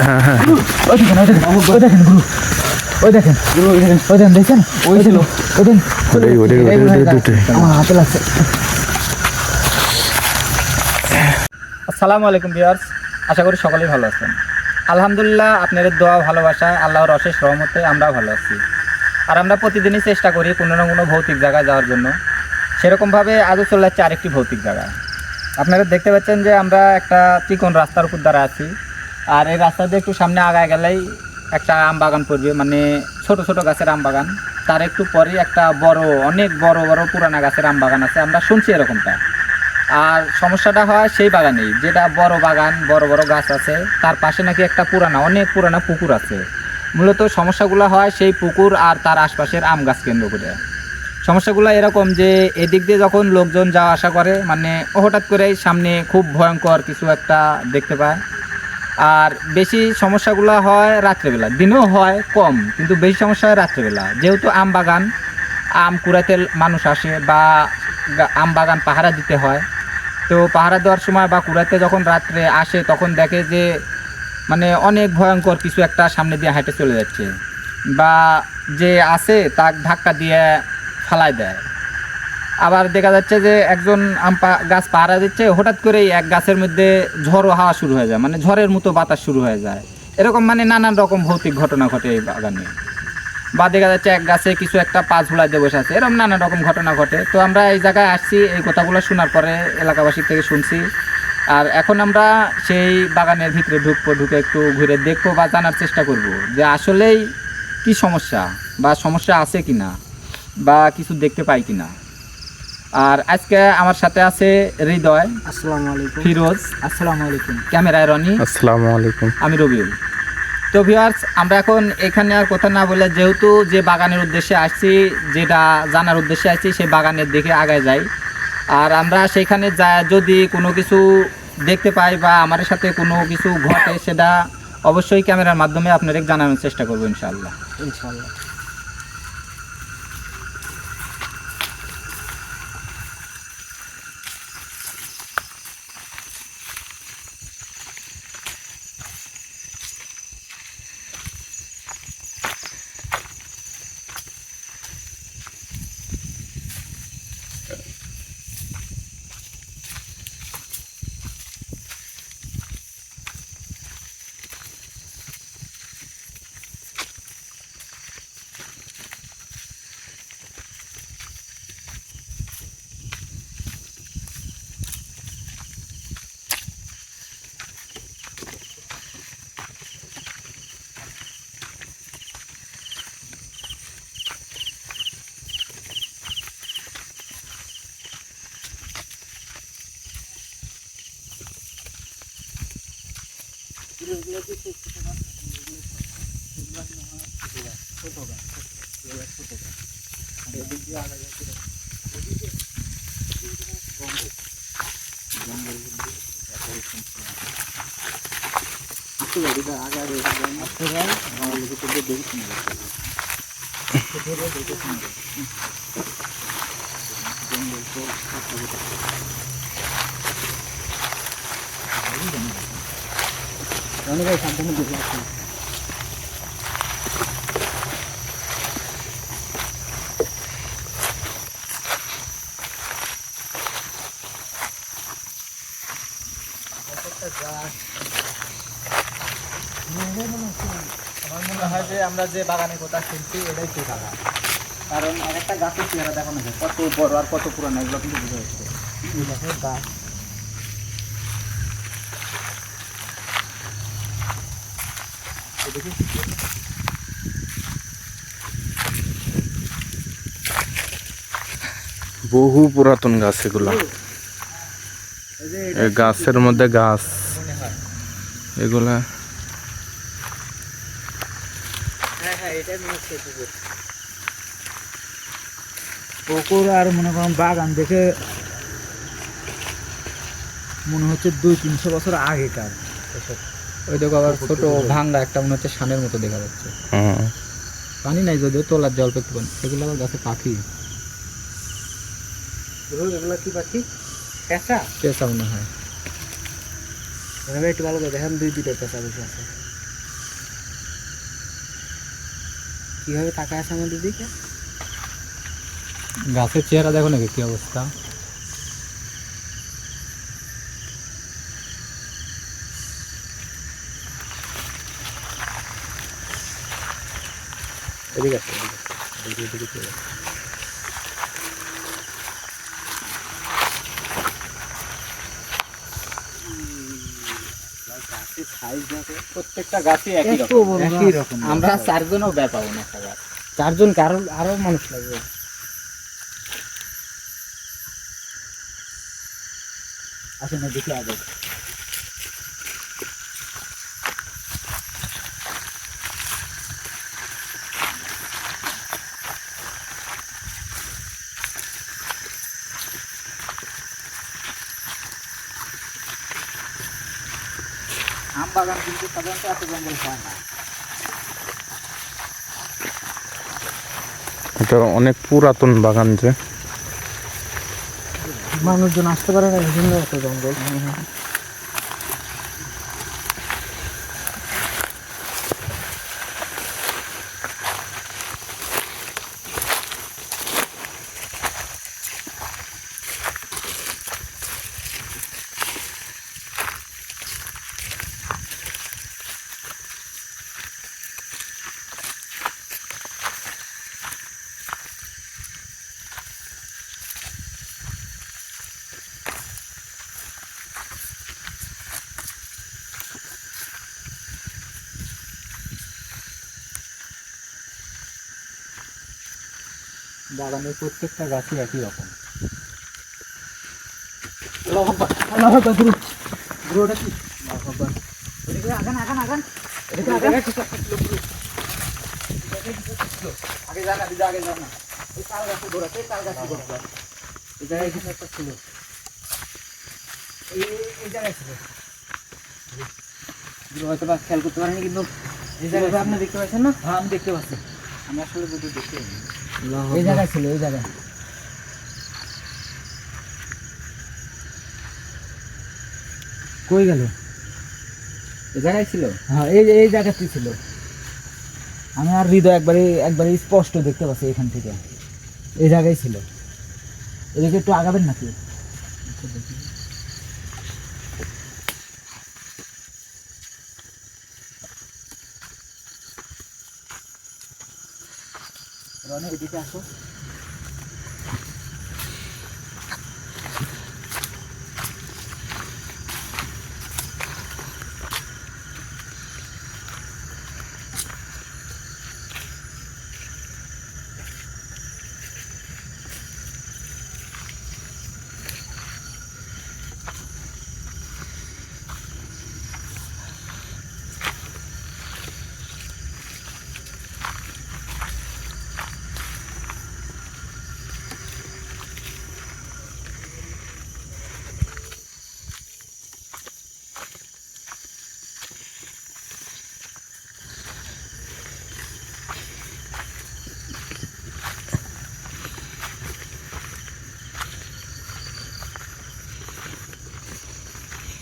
হ্যাঁ হ্যাঁ ওই দেখেন ওই দেখেন গুরু, ওই দেখেন গুরু, ওই দেখেন দেখছেন, ওই ছিল ওই দেখেন, দুটোই আমার হাতে লাগছে। আসসালামু আলাইকুম ভিউয়ার্স, আশা করি সকলেই ভালো আছেন। আলহামদুলিল্লাহ, আপনাদের দোয়া ভালোবাসায় আল্লাহর অশেষ রহমতে আমরাও ভালো আছি। আর আমরা প্রতিদিনই চেষ্টা করি কোনো না কোনো ভৌতিক জায়গায় যাওয়ার জন্য। সেরকমভাবে আজও চলে যাচ্ছে আরেকটি ভৌতিক জায়গা। আপনারা দেখতে পাচ্ছেন যে আমরা একটা চিকন রাস্তার উপর দ্বারা আছি। আর এই রাস্তা দিয়ে একটু সামনে আগায় গেলেই একটা আম বাগান পড়বে, মানে ছোট ছোট গাছের আম বাগান। তার একটু পরেই একটা বড়, অনেক বড় বড় পুরানা গাছের আম বাগান আছে, আমরা শুনছি এরকমটা। আর সমস্যাটা হয় সেই বাগানেই, যেটা বড় বাগান, বড় বড় গাছ আছে, তার পাশে নাকি একটা পুরানা, অনেক পুরানা পুকুর আছে। মূলত সমস্যাগুলো হয় সেই পুকুর আর তার আশপাশের আম গাছ কেন্দ্র করে। সমস্যাগুলো এরকম যে এদিক দিয়ে যখন লোকজন যাওয়া আসা করে, মানে হঠাৎ করেই সামনে খুব ভয়ঙ্কর কিছু একটা দেখতে পায়। আর বেশি সমস্যাগুলো হয় রাত্রেবেলা, দিনেও হয় কম, কিন্তু বেশি সমস্যা হয় রাত্রেবেলা। যেহেতু আম বাগান, আম কুড়াইতে মানুষ আসে বা আম বাগান পাহারা দিতে হয়, তো পাহারা দেওয়ার সময় বা কুড়াইতে যখন রাত্রে আসে তখন দেখে যে মানে অনেক ভয়ঙ্কর কিছু একটা সামনে দিয়ে হাঁটে চলে যাচ্ছে, বা যে আছে তাকে ধাক্কা দিয়ে ফালায় দেয়। আবার দেখা যাচ্ছে যে একজন গাছ পাহারা দিচ্ছে, হঠাৎ করেই এক গাছের মধ্যে ঝড়ো হাওয়া শুরু হয়ে যায়, মানে ঝড়ের মতো বাতাস শুরু হয়ে যায়। এরকম মানে নানান রকম ভৌতিক ঘটনা ঘটে এই বাগানে। বা দেখা যাচ্ছে এক গাছে কিছু একটা পা ঝুলাই দিয়ে বসে আছে, এরকম নানা রকম ঘটনা ঘটে। তো আমরা এই জায়গায় আসছি, এই কথাগুলো শোনার পরে এলাকাবাসীর থেকে শুনছি। আর এখন আমরা সেই বাগানের ভিতরে ঢুকবো, ঢুকে একটু ঘুরে দেখবো বা জানার চেষ্টা করব যে আসলেই কি সমস্যা, বা সমস্যা আছে কিনা, বা কিছু দেখতে পাই কিনা। আর আজকে আমার সাথে আছে হৃদয়, আসসালামু আলাইকুম। ফিরোজ, আসসালামু আলাইকুম। ক্যামেরায় রনি, আসসালামু আলাইকুম। আমি রবিউল। তো ভিউয়ার্স, আমরা এখন এখানে আর কথা না বলে, যেহেতু যে বাগানের উদ্দেশ্যে আসছি, যেটা জানার উদ্দেশ্যে আসছি, সেই বাগানের দিকে আগায় যাই। আর আমরা সেখানে যা যদি কোনো কিছু দেখতে পাই বা আমাদের সাথে কোনো কিছু ঘটে, সেটা অবশ্যই ক্যামেরার মাধ্যমে আপনাদের জানানোর চেষ্টা করবো ইনশাআল্লাহ। ইনশাআল্লাহ। আমার মনে হয় যে আমরা যে বাগানের কথা শুনছি এটাই সেই বাগান, কারণ একটা গাছের চেহারা দেখানো যায় কত বড় আর কত পুরানো, এগুলো কিন্তু বুঝে যাচ্ছে। গাছ বহু পুরাতন গাছ এগুলা, এই গাছের মধ্যে গাছ মনে হয়। এগুলা। হ্যাঁ হ্যাঁ, এটাই মনে হচ্ছে পুকুর। পুকুর আর মনে করেন বাগান দেখে মনে হচ্ছে 200-300 বছর আগেকার এসব। ওই দেখো আবার ছোট ভাঙ্গা একটা মনে হচ্ছে সানের মতো দেখা যাচ্ছে। পানি নাই যদিও, তোলার জল পেতে পানি, সেগুলো আবার গাছে পাখি। এগুলো কি পাখি? পেঁচা? পেঁচা মনে হয়। একটু ভালো করে দেখেন, 2-2টা পেঁচা বসে আছে। কিভাবে তাকায় আছে আমাদের দিকে? গাছের চেহারা দেখো নাকি কি অবস্থা। এদিকে আছে, এদিকে চলে আসো। গাছের সাইজ দেখো, প্রত্যেকটা গাছই একই এত রকম। বড় একই গাছ। রকম। আমরা 4 জনও ব্যয় পাবো না একটা গাছ। 4 জনকে আরো মানুষ লাগবে। আসেন না দেখি আগে। আম বাগান কিন্তু সাধারণত এত জঙ্গল হয় না। এটা অনেক পুরাতন বাগান যে। মানুষজন আসতে পারে না, এই জন্য এত জঙ্গল। বাগানের প্রত্যেকটা গাছই একই রকম। আগে যা না, দিদা আগে যা না। এই তাল গাছের গোড়াতে, তাল গাছের গোড়া। এই জায়গায় কিছু একটা ছিল। এই জায়গায় ছিল। এগুলো হয়তো বা খেয়াল করতে পারেনি, কিন্তু এই জায়গায় আপনি দেখতে পাচ্ছেন না? হ্যাঁ, আমি দেখতে পাচ্ছি। আমি আসলে দুটো দেখতে এই জায়গায় ছিল, এই জায়গায়। কই গেল? এই জায়গায় ছিল। হ্যাঁ, এই জায়গাতেই ছিল। আমি আর হৃদয় একবারে স্পষ্ট দেখতে পাচ্ছি এখান থেকে। এই জায়গায় ছিল। এদিকে একটু আগাবেন নাকি? রনি, এদিকে আসো।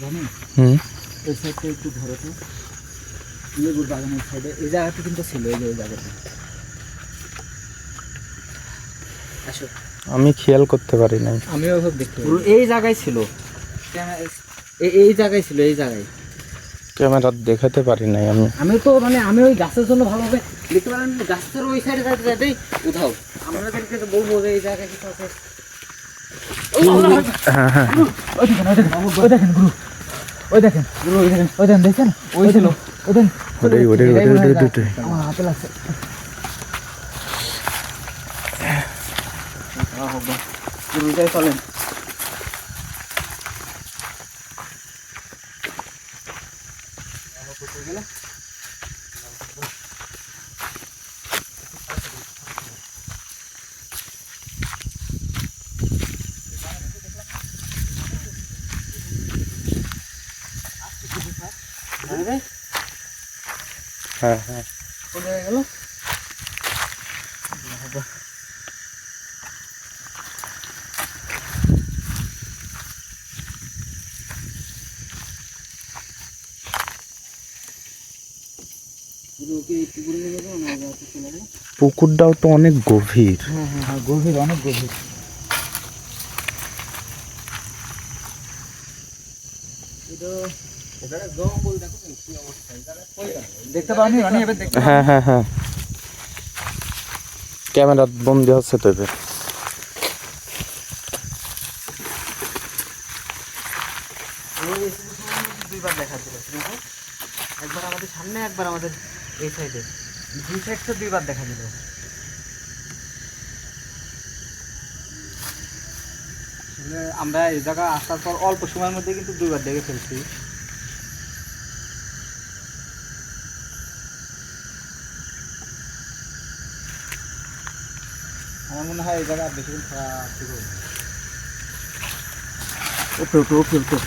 রনি, হুম। এই সাইডটা একটু ধরো তো। লেবুর বাগানের সাইডে এই জায়গাটা কিন্তু ছিল, এই যে এই জায়গাটা। আসো। আমি খেয়াল করতে পারি নাই। আমিও ওভাবে দেখতে পাই। এই জায়গায় ছিল। এই জায়গায় ছিল, এই জায়গায়। ক্যামেরা দেখাতে পারি নাই আমি। আমি ওই গাছের জন্য ভালোভাবে দেখতে পারেন, গাছের ওই সাইডে যাতেই উঠাও। আমাদেরকে তো বলবো যে এই জায়গায় কিছু আছে। হ্যাঁ হ্যাঁ ওই দেখেন গুরু, ওই দেখেন দেখছেন? ওই ছিল, ওটাই ওটাই। আমার হাতে লাগছে। গুরু, যাই চলেন। হ্যাঁ হ্যাঁ। কোথায় গেল? পুকুরটাও তো অনেক গভীর। হ্যাঁ হ্যাঁ হ্যাঁ, গভীর, অনেক গভীর। দেখতে পাওনি মানে এবার দেখতে হ্যাঁ হ্যাঁ হ্যাঁ, ক্যামেরা বন্দি হচ্ছে তো এবার। দুইবার দেখা ছিল, একবার আমাদের সামনে, একবার আমাদের এই সাইডে, দুই সাইড তো দুইবার দেখা দিল। আমরা এই জায়গা আসার পর অল্প সময়ের মধ্যে কিন্তু দুইবার দেখে ফেলছি। আমার মনে হয় এই জায়গা আর বেশিক্ষণ থাকা ঠিক হবে না। ওপরে ওপরে ওপরে ওপরে।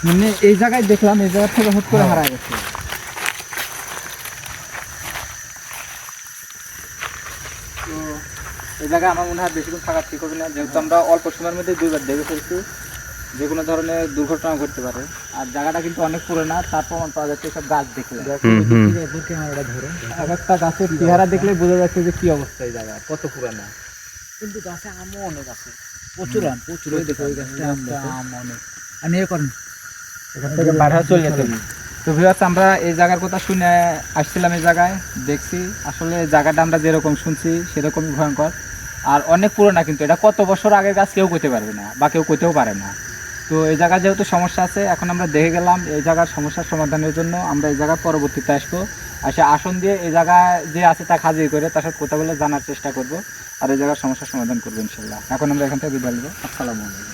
মানে এই জায়গায় দেখলাম, এই জায়গা থেকে হুট করে হারা গেছে। তো এই জায়গায় আমার মনে হয় বেশিক্ষণ থাকা ঠিক হবে না, যেহেতু আমরা অল্প সময়ের মধ্যে দুইবার দেখে ফেলছি। যে কোনো ধরনের দুর্ঘটনা ঘটতে পারে। আর জায়গাটা কিন্তু অনেক পুরোনো, তার প্রমাণ পাওয়া যাচ্ছে সব গাছ দেখলে। ক্যামেরাটা ধরো, এক একটা গাছের চেহারা দেখলে বোঝা যাচ্ছে যে কি অবস্থা এই জায়গা, কত পুরানা। কিন্তু গাছে আমও অনেক আছে, প্রচুর আম, প্রচুর। ওই দেখো ওই গাছটা আম অনেক। আর নিয়ে করেন এখান থেকে বাইরে চলে যেতে হবে। তো ভিউয়ার্স, আমরা এই জায়গার কথা শুনে আসছিলাম, এই জায়গায় দেখছি আসলে জায়গাটা আমরা যেরকম শুনছি সেরকমই ভয়ঙ্কর। আর অনেক পুরোনো, কিন্তু এটা কত বছর আগের গাছ কেউ করতে পারবে না বা কেউ করতেও পারে না। তো এই জায়গায় যেহেতু সমস্যা আছে, এখন আমরা দেখে গেলাম এই জায়গার সমস্যার সমাধানের জন্য আমরা এই জায়গায় পরবর্তীতে আসবো, আসে আসন দিয়ে এই জায়গায় যে আছে তা হাজির করে তার সাথে কথা বলে জানার চেষ্টা করব, আর এই জায়গার সমস্যার সমাধান করবো ইনশাল্লাহ। এখন আমরা এখান থেকে বিদায় নেবো। আসসালামু আলাইকুম।